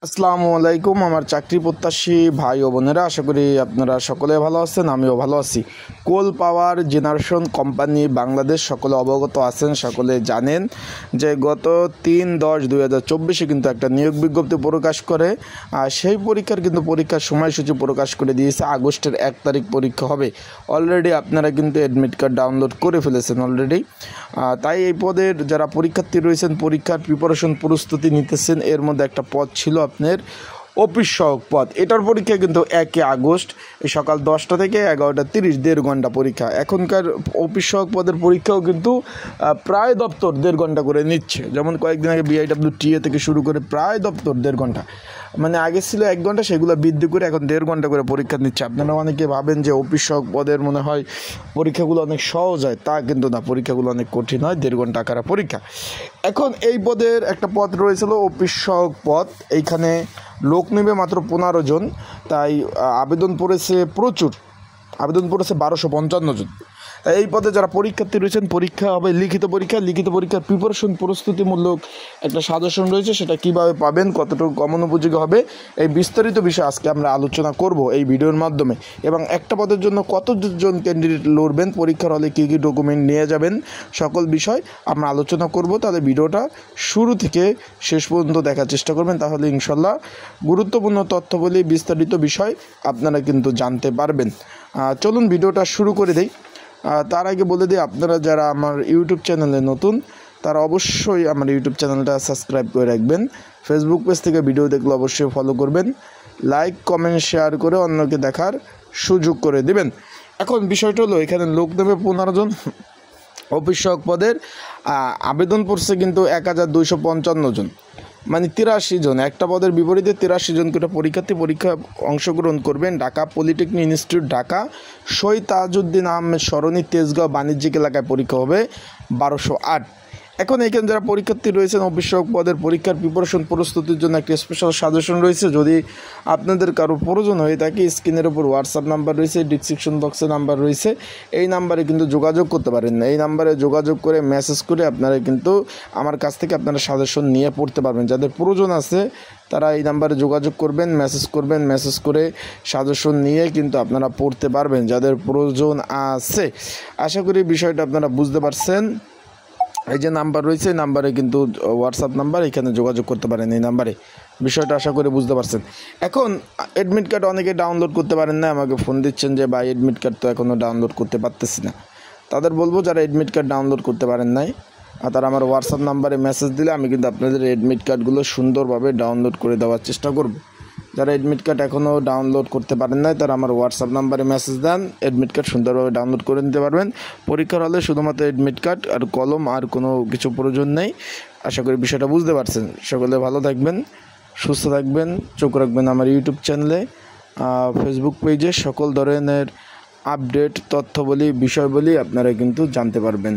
আসসালামু আলাইকুম আমার চাকরি প্রত্যাশী ভাই ও বোনেরা, আশা করি আপনারা সকলে ভালো আছেন। আমিও ভালো আছি। কোল পাওয়ার জেনারেশন কোম্পানি বাংলাদেশ সকলে অবগত আছেন, সকলে জানেন যে গত 3/10/2024 কিন্তু একটা নিয়োগ বিজ্ঞপ্তি প্রকাশ করে। আর সেই পরীক্ষার সময়সূচি প্রকাশ করে দিয়েছে। আগস্টের 1 তারিখ পরীক্ষা হবে। অলরেডি আপনারা কিন্তু অ্যাডমিট কার্ড ডাউনলোড করে ফেলেছেন অলরেডি। তাই এই পদের যারা পরীক্ষার্থী রয়েছেন, পরীক্ষার প্রিপারেশন প্রস্তুতি নিতেছেন, এর মধ্যে একটা পদ ছিল আপনার অফিস সহায়ক পদ। এটার পরীক্ষা কিন্তু 1 আগস্ট সকাল 10টা থেকে 11:30, 1.5 ঘন্টা পরীক্ষা। এখনকার অফিস সহায়ক পদের পরীক্ষাও কিন্তু প্রায় দপ্তর 1.5 ঘন্টা করে নিচ্ছে। যেমন কয়েকদিন আগে BIWTA থেকে শুরু করে প্রায় দপ্তর 1.5 ঘন্টা, মানে আগে ছিল 1 ঘন্টা, সেগুলো বৃদ্ধি করে এখন 1.5 ঘন্টা করে পরীক্ষা নিচ্ছে। আপনারা অনেকে ভাবেন যে অফিস সহায়ক পদের মনে হয় পরীক্ষাগুলো অনেক সহজ হয়, তা কিন্তু না, পরীক্ষাগুলো অনেক কঠিন হয়। 1.5 ঘন্টা আকারে পরীক্ষা। এখন এই পদের একটা পদ রয়েছিল অফিস সহায়ক পদ। এইখানে লোক নেবে মাত্র 15 জন। তাই আবেদন পড়েছে প্রচুর, আবেদন পড়েছে 1255 জন। তাই এই পদে যারা পরীক্ষার্থী রয়েছেন, পরীক্ষা হবে লিখিত পরীক্ষার প্রিপারেশন প্রস্তুতিমূলক একটা সাজেশন রয়েছে। সেটা কিভাবে পাবেন, কতটুকু কমন উপযোগী হবে, এই বিস্তারিত বিষয় আজকে আমরা আলোচনা করব এই ভিডিওর মাধ্যমে। এবং একটা পদের জন্য কতজন ক্যান্ডিডেট লড়বেন, পরীক্ষার হলে কী কী ডকুমেন্ট নিয়ে যাবেন, সকল বিষয় আমরা আলোচনা করব। তাহলে ভিডিওটা শুরু থেকে শেষ পর্যন্ত দেখার চেষ্টা করবেন, তাহলে ইনশাল্লাহ গুরুত্বপূর্ণ তথ্যবলী বিস্তারিত বিষয় আপনারা কিন্তু জানতে পারবেন। চলুন ভিডিওটা শুরু করে দেই। তার আগে বলে দিই, আপনারা যারা আমার ইউটিউব চ্যানেলে নতুন, তারা অবশ্যই আমার ইউটিউব চ্যানেলটা সাবস্ক্রাইব করে রাখবেন। ফেসবুক পেজ থেকে ভিডিও দেখলে অবশ্যই ফলো করবেন। লাইক কমেন্ট শেয়ার করে অন্যকে দেখার সুযোগ করে দেবেন। এখন বিষয়টা হলো, এখানে লোক নেবে 15 জন। অফিস সহায়ক পদের আবেদন পড়ছে কিন্তু 1255 জন, মানে 83 জন। একটা পদের বিপরীতে 83 জন করে পরীক্ষা অংশগ্রহণ করবেন। ঢাকা পলিটেকনিক ইনস্টিটিউট, ঢাকা, শহীদ তাজউদ্দিন আহমেদ সরণি, তেজগাঁও বাণিজ্যিক এলাকায় পরীক্ষা হবে 1208। এখন এখানে যারা পরীক্ষার্থী রয়েছেন, অফিস সহায়ক পদের পরীক্ষার প্রিপারেশন প্রস্তুতির জন্য একটি স্পেশাল সাজেশন রয়েছে। যদি আপনাদের কারো প্রয়োজন হয়ে থাকে, স্ক্রিনের উপর হোয়াটসঅ্যাপ নাম্বার রয়েছে, ডিসক্রিপশন বক্সে নাম্বার রয়েছে, এই নাম্বারে কিন্তু যোগাযোগ করতে পারেন। এই নাম্বারে যোগাযোগ করে মেসেজ করে আপনারা কিন্তু আমার কাছ থেকে আপনারা সাজেশন নিয়ে পড়তে পারবেন। যাদের প্রয়োজন আছে তারা এই নাম্বারে যোগাযোগ করবেন, মেসেজ করে সাজেশন নিয়ে কিন্তু আপনারা পড়তে পারবেন যাদের প্রয়োজন আছে। আশা করি বিষয়টা আপনারা বুঝতে পারছেন। এই যে নাম্বার রয়েছে, এই নাম্বারে কিন্তু হোয়াটসঅ্যাপ নাম্বার, এখানে যোগাযোগ করতে পারেন এই নাম্বারে। বিষয়টা আশা করি বুঝতে পারছেন। এখন অ্যাডমিট কার্ড অনেকে ডাউনলোড করতে পারেন না, আমাকে ফোন দিচ্ছেন যে ভাই অ্যাডমিট কার্ড তো এখনও ডাউনলোড করতে পারতেছি না। তাদের বলবো, যারা অ্যাডমিট কার্ড ডাউনলোড করতে পারেন নাই, আর তারা আমার হোয়াটসঅ্যাপ নাম্বারে মেসেজ দিলে আমি কিন্তু আপনাদের অ্যাডমিট কার্ডগুলো সুন্দরভাবে ডাউনলোড করে দেওয়ার চেষ্টা করব। যারা অ্যাডমিট কার্ড এখনও ডাউনলোড করতে পারেন নাই, তারা আমার হোয়াটসঅ্যাপ নাম্বারে মেসেজ দেন, অ্যাডমিট কার্ড সুন্দরভাবে ডাউনলোড করে নিতে পারবেন। পরীক্ষার হলে শুধুমাত্র অ্যাডমিট কার্ড আর কলম, আর কোনো কিছু প্রয়োজন নেই। আশা করি বিষয়টা বুঝতে পারছেন। সকলে ভালো থাকবেন, সুস্থ থাকবেন, চোখ রাখবেন আমার ইউটিউব চ্যানেলে, ফেসবুক পেজে। সকল ধরনের আপডেট তথ্যবলী বিষয়বলী আপনারা কিন্তু জানতে পারবেন।